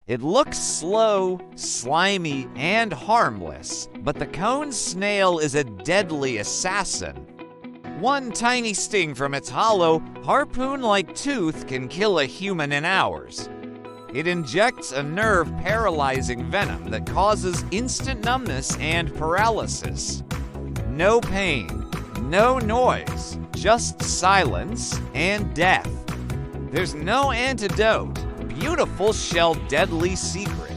It looks slow, slimy, and harmless, but the cone snail is a deadly assassin. One tiny sting from its hollow, harpoon-like tooth can kill a human in hours. It injects a nerve-paralyzing venom that causes instant numbness and paralysis. No pain, no noise, just silence and death. There's no antidote. Beautiful shell deadly secret.